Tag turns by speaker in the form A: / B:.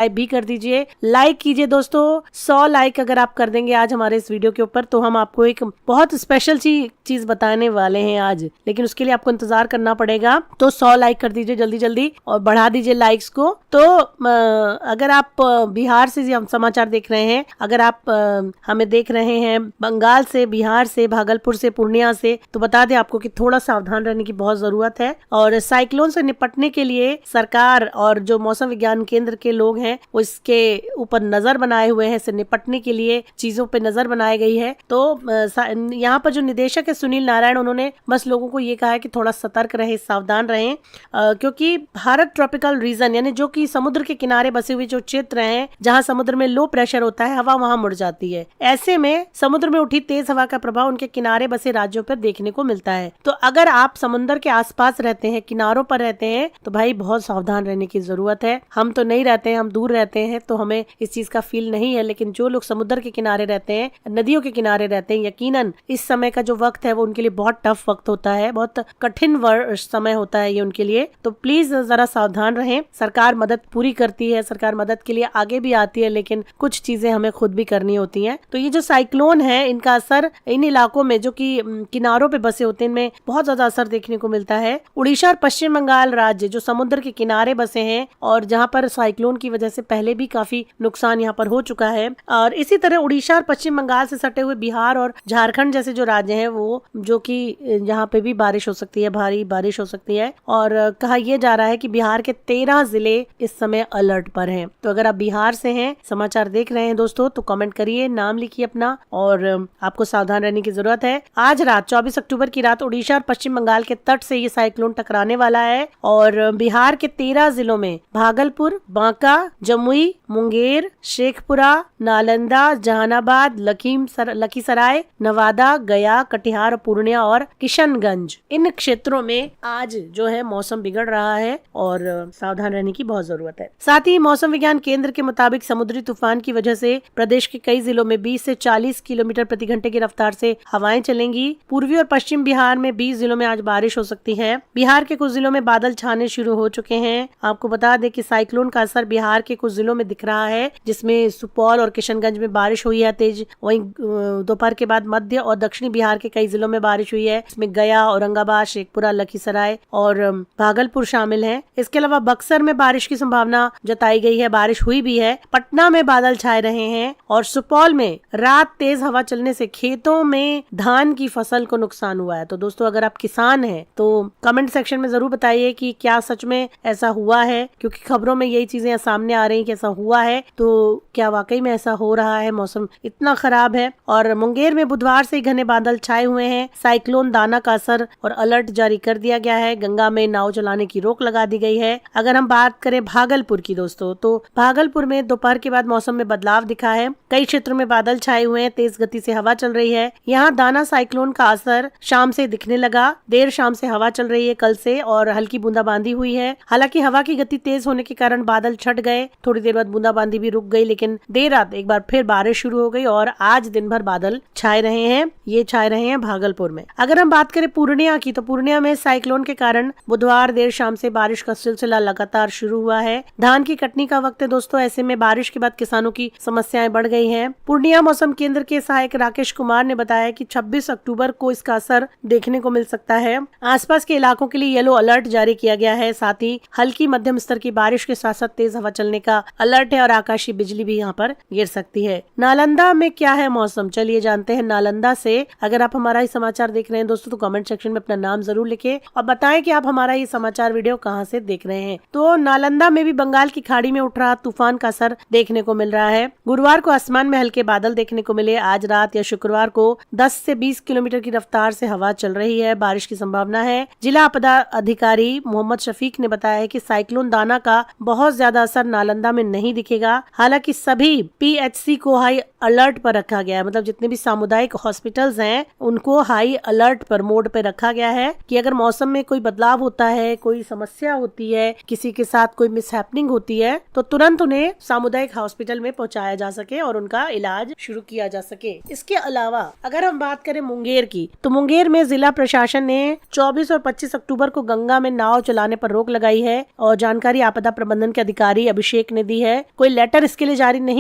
A: Subscribe भी कर दीजिए, लाइक कीजिए दोस्तों। 100 लाइक अगर आप कर देंगे आज हमारे इस वीडियो के ऊपर तो हम आपको एक बहुत स्पेशल चीज बताने वाले हैं आज, लेकिन उसके लिए आपको इंतजार करना पड़ेगा। तो 100 लाइक कर दीजिए जल्दी जल्दी और बढ़ा दीजिए लाइक्स को। तो अगर आप बिहार से हम समाचार देख रहे हैं, अगर आप हमें देख रहे हैं बंगाल से, बिहार से, भागलपुर से, पूर्णिया से, तो बता दें आपको कि थोड़ा सावधान रहने की बहुत जरूरत है। और साइक्लोन से निपटने के लिए सरकार और जो मौसम विज्ञान केंद्र के लोग हैं वो इसके ऊपर नजर बनाए हुए हैं। इससे निपटने के लिए चीजों पे नजर बनाई गई है। तो यहाँ पर जो निदेशक है सुनील नारायण, उन्होंने बस लोगों को ये कहा है कि थोड़ा सतर्क रहे, सावधान रहें, क्योंकि भारत ट्रॉपिकल रीजन यानी जो कि समुद्र के किनारे बसे हुए जो क्षेत्र हैं, जहाँ समुद्र में लो प्रेशर होता है, हवा वहाँ मुड़ जाती है। ऐसे में समुद्र में उठी तेज हवा का प्रभाव उनके किनारे बसे राज्यों पर देखने को मिलता है। तो अगर आप समुद्र के आसपास रहते हैं, किनारों पर रहते हैं, तो भाई बहुत सावधान रहने की जरूरत है। हम तो नहीं रहते हैं, हम दूर रहते हैं, तो हमें इस चीज का फील नहीं है, लेकिन जो लोग समुद्र के किनारे रहते हैं, नदियों के किनारे रहते हैं, यकीनन इस समय का जो वक्त है वो उनके लिए बहुत टफ वक्त होता है, बहुत कठिन समय होता है ये उनके लिए। तो प्लीज जरा सावधान रहें। सरकार मदद पूरी करती है, सरकार मदद के लिए आगे भी आती है, लेकिन कुछ चीजें हमें खुद भी करनी होती हैं। तो ये जो साइक्लोन है, इनका असर इन इलाकों में जो कि किनारों पे बसे होते हैं, इनमें बहुत ज्यादा असर देखने को मिलता है। उड़ीसा और पश्चिम बंगाल राज्य जो समुद्र के किनारे बसे हैं और जहाँ पर साइक्लोन की वजह से पहले भी काफी नुकसान यहाँ पर हो चुका है, और इसी तरह उड़ीसा और पश्चिम बंगाल से सटे हुए बिहार और झारखंड जैसे जो राज्य हैं, वो जो कि यहाँ पे भी बारिश हो सकती है, भारी बारिश हो सकती है। और कहा यह जा रहा है कि बिहार के 13 जिले इस समय अलर्ट पर हैं। तो अगर आप बिहार से हैं, समाचार देख रहे हैं दोस्तों, तो कमेंट करिए, नाम लिखिए अपना, और आपको सावधान रहने की जरूरत है। आज रात 24 अक्टूबर की रात उड़ीसा और पश्चिम बंगाल के तट से ये साइक्लोन टकराने वाला है और बिहार के 13 जिलों में भागलपुर, बांका, जमुई, मुंगेर, शेखपुरा, नालंदा, जहानाबाद, लखीसराय, नवादा, गया, कटिहार, पूर्णिया और किशनगंज, इन क्षेत्रों में आज जो है मौसम बिगड़ रहा है और सावधान रहने की बहुत जरूरत है। साथ ही मौसम विज्ञान केंद्र के मुताबिक समुद्री तूफान की वजह से प्रदेश के कई जिलों में 20 से 40 किलोमीटर प्रति घंटे की रफ्तार से हवाएं चलेंगी। पूर्वी और पश्चिम बिहार में 20 जिलों में आज बारिश हो सकती है। बिहार के कुछ जिलों में बादल छाने शुरू हो चुके हैं। आपको बता दें कि साइक्लोन का असर बिहार के कुछ जिलों में दिख रहा है, जिसमें सुपौल और किशनगंज में बारिश हुई है तेज। वहीं दोपहर के बाद मध्य और दक्षिणी बिहार के कई जिलों में बारिश हुई है। इसमें गया, औरंगाबाद, शेखपुरा, लखीसराय और भागलपुर शामिल हैं। इसके अलावा बक्सर में बारिश की संभावना जताई गई है, बारिश हुई भी है। पटना में बादल छाए रहे हैं और सुपौल में रात तेज हवा चलने से खेतों में धान की फसल को नुकसान हुआ है। तो दोस्तों अगर आप किसान हैं तो कमेंट सेक्शन में जरूर बताइए कि क्या सच में ऐसा हुआ है, क्योंकि खबरों में यही चीजें सामने आ रही हैं कि ऐसा हुआ है। तो क्या वाकई में ऐसा हो रहा है? मौसम इतना खराब है। और मुंगेर में बुधवार से घने बादल छाए हुए हैं। साइक्लोन दाना का असर और अलर्ट जारी कर दिया गया है। गंगा में नाव चलाने की रोक लगा दी गई है। अगर हम बात करें भागलपुर की दोस्तों, तो भागलपुर में दोपहर के बाद मौसम में बदलाव दिखा है। कई क्षेत्रों में बादल छाए हुए हैं, तेज गति से हवा चल रही है। यहाँ दाना साइक्लोन का असर शाम से दिखने लगा। देर शाम से हवा चल रही है कल से और हल्की बूंदाबांदी हुई है। हालांकि हवा की गति तेज होने के कारण बादल छट गए, थोड़ी देर बाद बूंदाबांदी भी रुक गई, लेकिन देर रात एक बार फिर बारिश शुरू हो गई और आज दिन भर बादल छाए रहे हैं। ये छाए रहे हैं भागलपुर में। अगर हम बात करें पूर्णिया की, तो पूर्णिया में साइक्लोन के कारण बुधवार देर शाम से बारिश का सिलसिला लगातार शुरू हुआ है। धान की कटनी का वक्त है दोस्तों, ऐसे में बारिश के बाद किसानों की समस्याएं बढ़ गई हैं। पूर्णिया मौसम केंद्र के सहायक राकेश कुमार ने बताया कि 26 अक्टूबर को इसका असर देखने को मिल सकता है। आसपास के इलाकों के लिए येलो अलर्ट जारी किया गया है। साथ ही हल्की मध्यम स्तर की बारिश के साथ साथ तेज हवा चलने का अलर्ट है और आकाशीय बिजली भी यहाँ पर गिर सकती है। नालंदा में क्या है मौसम, चलिए जानते हैं नालंदा से। अगर आप हमारा ये समाचार देख रहे हैं दोस्तों, तो कमेंट सेक्शन में अपना नाम जरूर लिखे और बताएं कि आप हमारा ये समाचार वीडियो कहाँ से देख रहे हैं। तो नालंदा में भी बंगाल की खाड़ी में उठ रहा तूफान का असर देखने को मिल रहा है। गुरुवार को आसमान में हल्के बादल देखने को मिले। आज रात या शुक्रवार को 10 से 20 किलोमीटर की रफ्तार से हवा चल रही है। बारिश की संभावना है। जिला आपदा अधिकारी मोहम्मद शफीक ने बताया है कि साइक्लोन दाना का बहुत ज्यादा असर नालंदा में नहीं दिखेगा। हालांकि सभी PHC को हाई अलर्ट पर रखा गया है। मतलब जितने भी सामुदायिक हॉस्पिटल्स हैं उनको हाई अलर्ट पर मोड पे रखा गया है कि अगर मौसम में कोई बदलाव होता है, कोई समस्या होती है, किसी के साथ कोई मिसहैपनिंग होती है तो तुरंत उन्हें सामुदायिक हॉस्पिटल में पहुंचाया जा सके और उनका इलाज शुरू किया जा सके। इसके अलावा अगर हम बात करें मुंगेर की, तो मुंगेर में जिला प्रशासन ने 24 और 25 अक्टूबर को गंगा में नाव चलाने पर रोक लगाई है और जानकारी आपदा प्रबंधन के अधिकारी अभिषेक ने दी है। कोई लेटर इसके लिए जारी नहीं